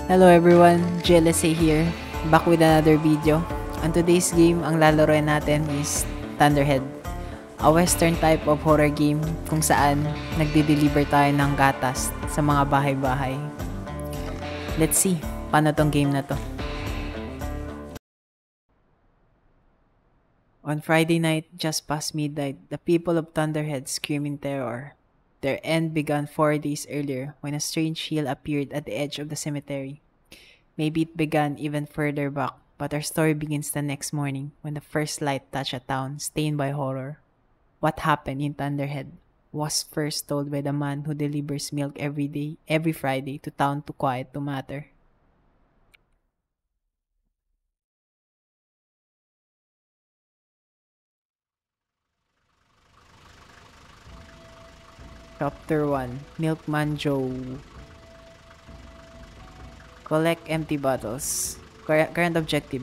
Hello everyone, JLSA here, back with another video. On today's game, ang lalaroin natin is Thunderhead, a western type of horror game kung saan nagde-deliver tayo ng gatas sa mga bahay-bahay. Let's see, paano tong game na to. On Friday night, just past midnight, the people of Thunderhead scream in terror. Their end began 4 days earlier when a strange hill appeared at the edge of the cemetery. Maybe it began even further back, but our story begins the next morning when the first light touched a town stained by horror. What happened in Thunderhead was first told by the man who delivers milk every Friday to town to quiet the matter. Chapter 1, Milkman Joe. Collect empty bottles. Current objective.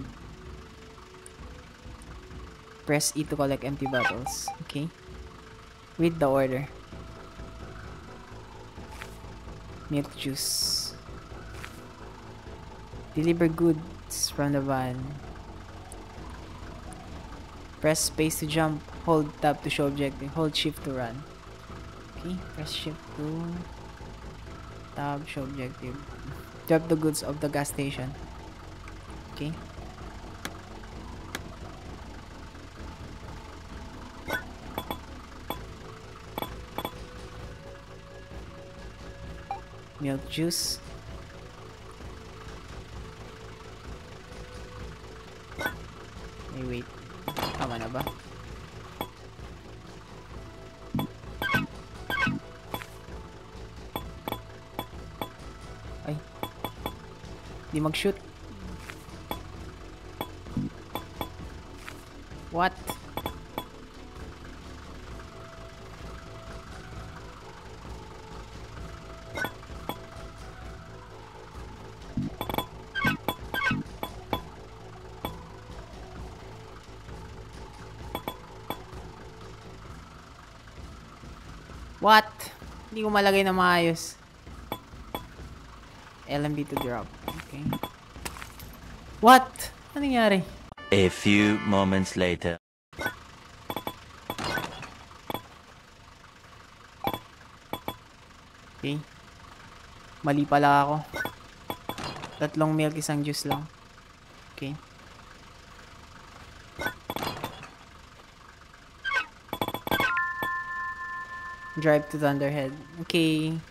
Press E to collect empty bottles. Okay. Read the order. Milk juice. Deliver goods from the van. Press space to jump. Hold tab to show objective. Hold shift to run. Okay. Press shift to tab, show objective. Drop the goods of the gas station. Okay. Milk juice. Hey, wait. Tama na ba? Ay. Di mag-shoot. What? What? Hindi ko malagay na maayos. LMB to drop. Okay. What? Ano nangyari? A few moments later. Okay. Mali pala ako. 3 milk, 1 juice lang. Okay. Drive to Thunderhead. Okay.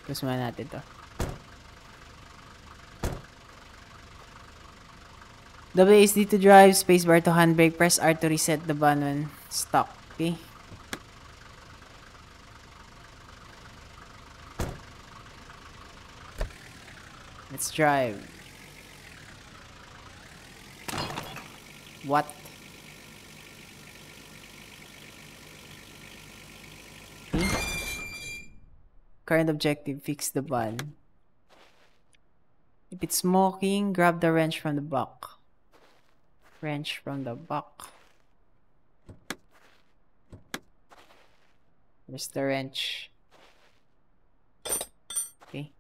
Close muna natin to. WASD to drive, spacebar to handbrake, press R to reset the van when stuck. Okay. Let's drive. What? Okay. Current objective, fix the van. If it's smoking, grab the wrench from the back. Wrench from the back. Where's the wrench? Okay.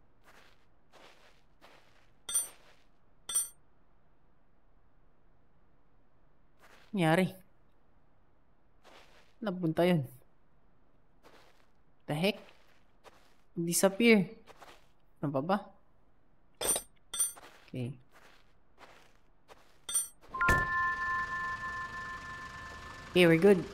Nangyari? Napunta yun. The heck? Disappear. Ano pa ba? Okay. Okay, we're good.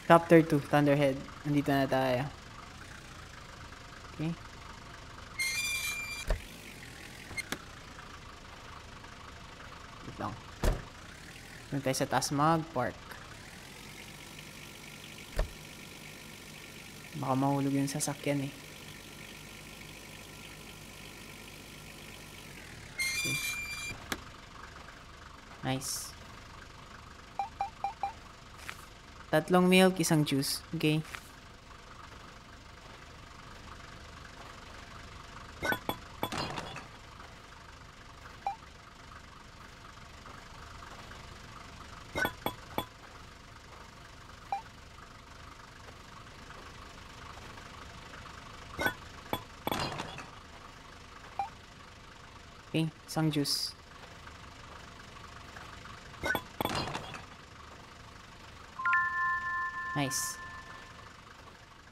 Chapter 2, Thunderhead. Nandito na tayo. Okay. Wait lang. Doon tayo sa taas mag-park. Baka mahulog yung sasakyan eh. Okay. Nice. 3 milk, 1 juice. Okay. Okay, isang juice. Nice.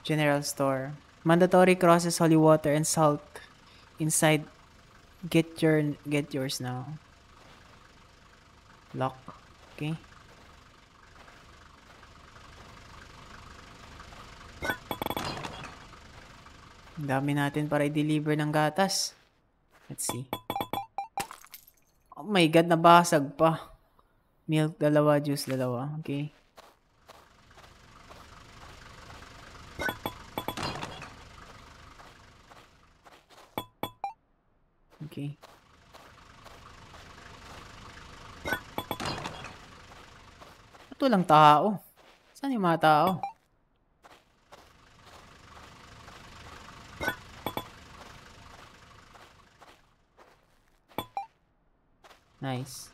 General store. Mandatory crosses holy water and salt inside. Get yours now. Lock. Okay. Ang dami natin para i-deliver ng gatas. Let's see. Oh my god, nabasag pa. Milk, dalawa. Juice, dalawa. Okay. Okay. Ito lang tao. Saan yung mga tao? Nice.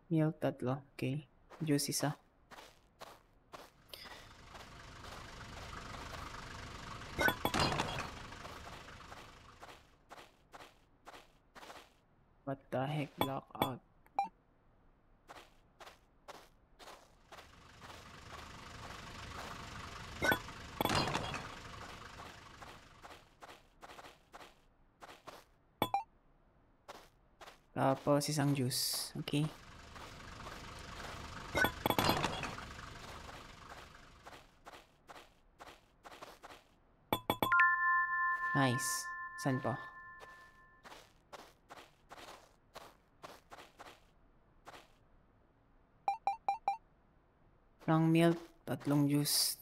Milk, tatlo. Okay. Juice, isa. What the heck? Lock out. Tapos isang juice. Okay. Nice. Saan pa? Isang milk, tatlong juice.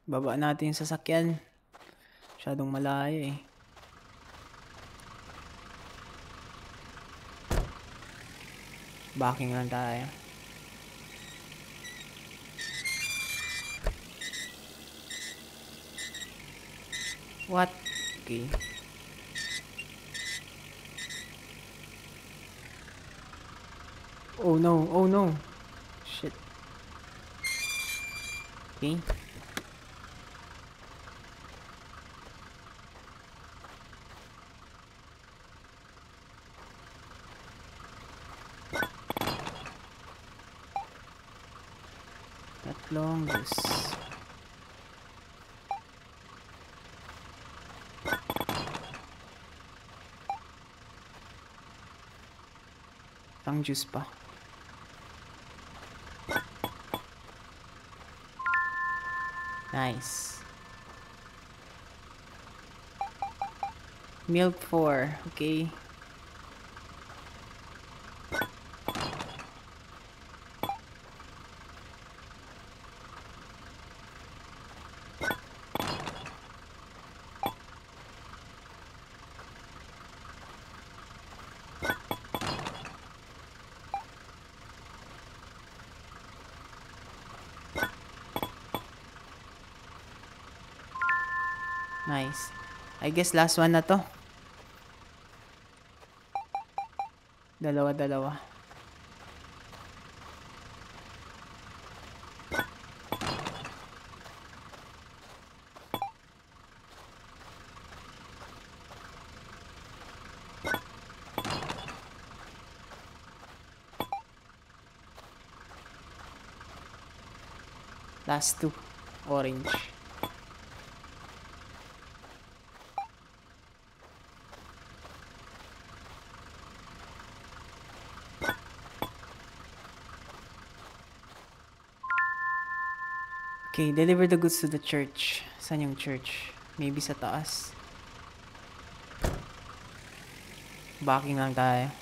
Baba natin yung sasakyan. Masyadong malayo eh. Backing lang tayo. What? Okay. Oh no, oh no. Shit. Okay. Tatlong juice. Isang juice pa. Nice. Milk 4. Okay. Nice. I guess last one na to. Dalawa. Last two. Orange. Okay, deliver the goods to the church. Saan yung church? Maybe sa taas. Backing lang tayo.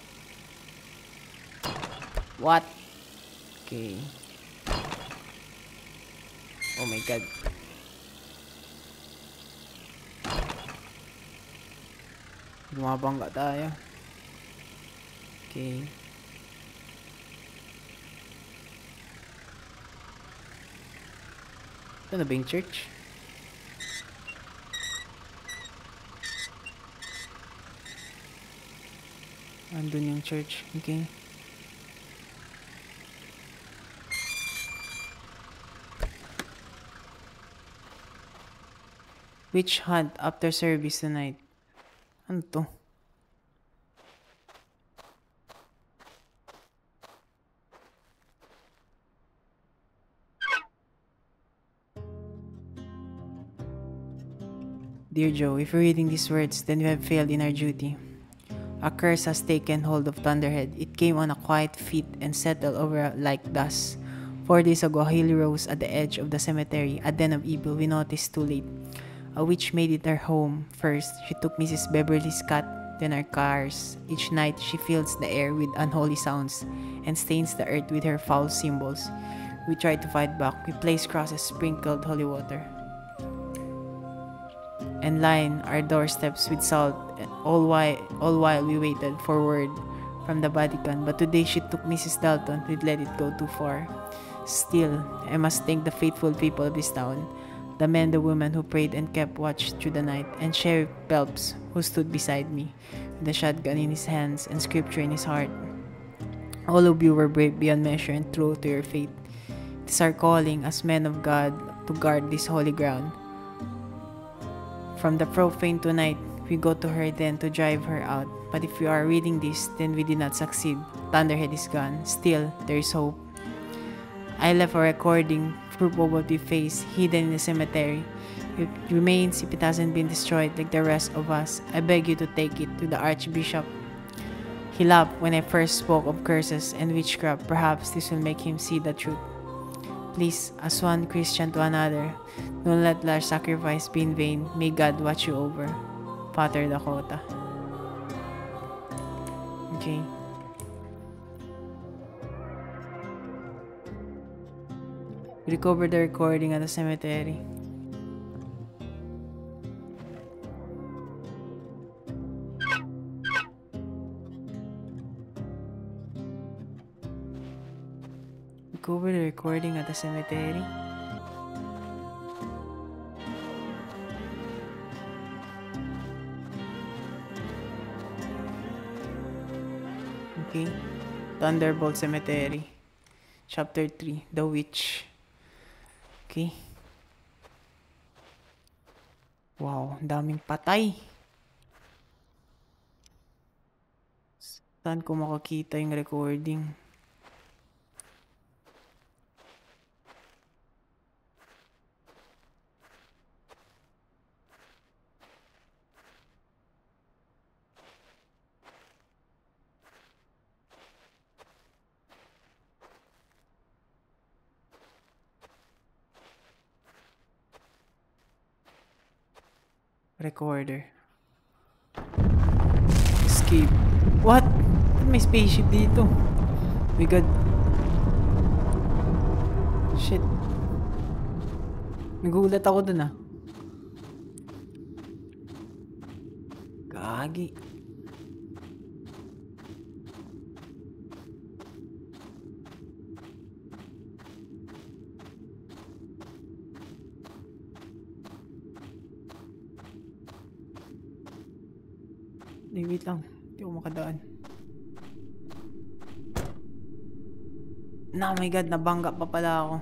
What? Okay. Oh my god. Bumabangga tayo. Okay. Ito na ba yung church? Andun yung church. Okay. Witch hunt after service tonight. Ano to? Dear Joe, if you're reading these words, then you have failed in our duty. A curse has taken hold of Thunderhead. It came on a quiet feet and settled over like dust. 4 days ago, a hill rose at the edge of the cemetery, a den of evil we noticed too late. A witch made it her home. First, she took Mrs. Beverly's cat, then our cars. Each night, she fills the air with unholy sounds and stains the earth with her foul symbols. We tried to fight back. We placed crosses, sprinkled holy water, and line our doorsteps with salt, all while we waited for word from the Vatican. But today she took Mrs. Dalton, we'd let it go too far. Still, I must thank the faithful people of this town, the men, the women who prayed and kept watch through the night, and Sheriff Phelps, who stood beside me, with a shotgun in his hands and scripture in his heart. All of you were brave beyond measure and true to your faith. It is our calling as men of God to guard this holy ground. From the profane tonight, we go to her then to drive her out. But if you are reading this, then we did not succeed. Thunderhead is gone. Still, there is hope. I left a recording, proof of what we face, hidden in the cemetery. It remains if it hasn't been destroyed like the rest of us. I beg you to take it to the Archbishop. He laughed when I first spoke of curses and witchcraft. Perhaps this will make him see the truth. Please, as one Christian to another, don't let our sacrifice be in vain. May God watch you over. Pater Dakota. Okay. We recovered the recording at the cemetery. Recover the recording at the cemetery. Okay. Thunderbolt Cemetery. Chapter 3. The Witch. Okay. Wow, ang daming patay. Saan ko makakita yung recording? Recorder. Escape. What? May spaceship dito. Oh my God. Shit. Nagulat ako dun ah. Gagi. Wait lang. Hindi ako makadaan. Oh my God, nabangga pa pala ako.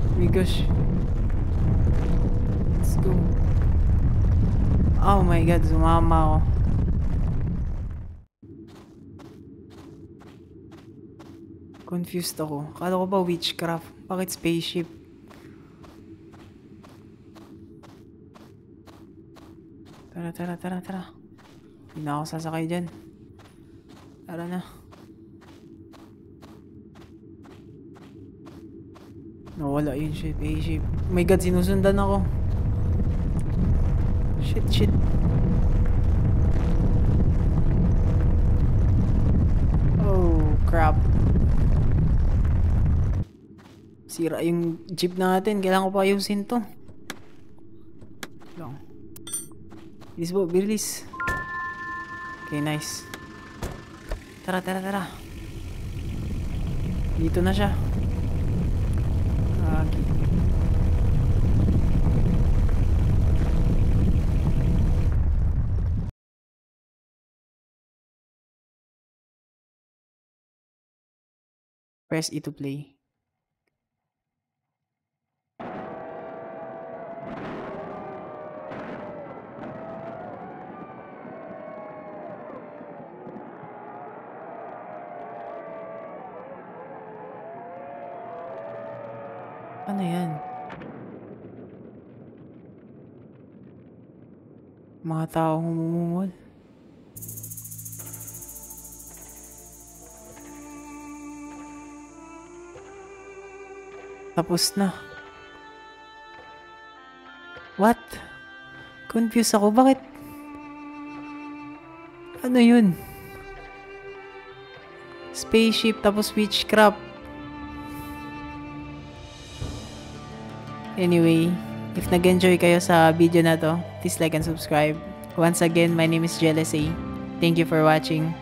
Oh my gosh. Let's go. Oh my God, sumama ako. Confused ako. Akala ko ba witchcraft? Bakit spaceship? Tara. Hindi na ako sasakay dyan. Tara na. Nawala yun, spaceship. Oh my God, sinusundan ako. Shit. Oh, crap. Sira yung jeep natin. Kailangan ko pa ayusin to. Lang. Bilis. Okay, nice. Tara. Dito na siya. Press E to play. Ano yan? Mga taong humumungol. Tapos na. What? Confused ako. Bakit? Ano yun? Spaceship tapos witchcraft. Anyway, if nag-enjoy kayo sa video na to, please like and subscribe. Once again, my name is Jealousy. Thank you for watching.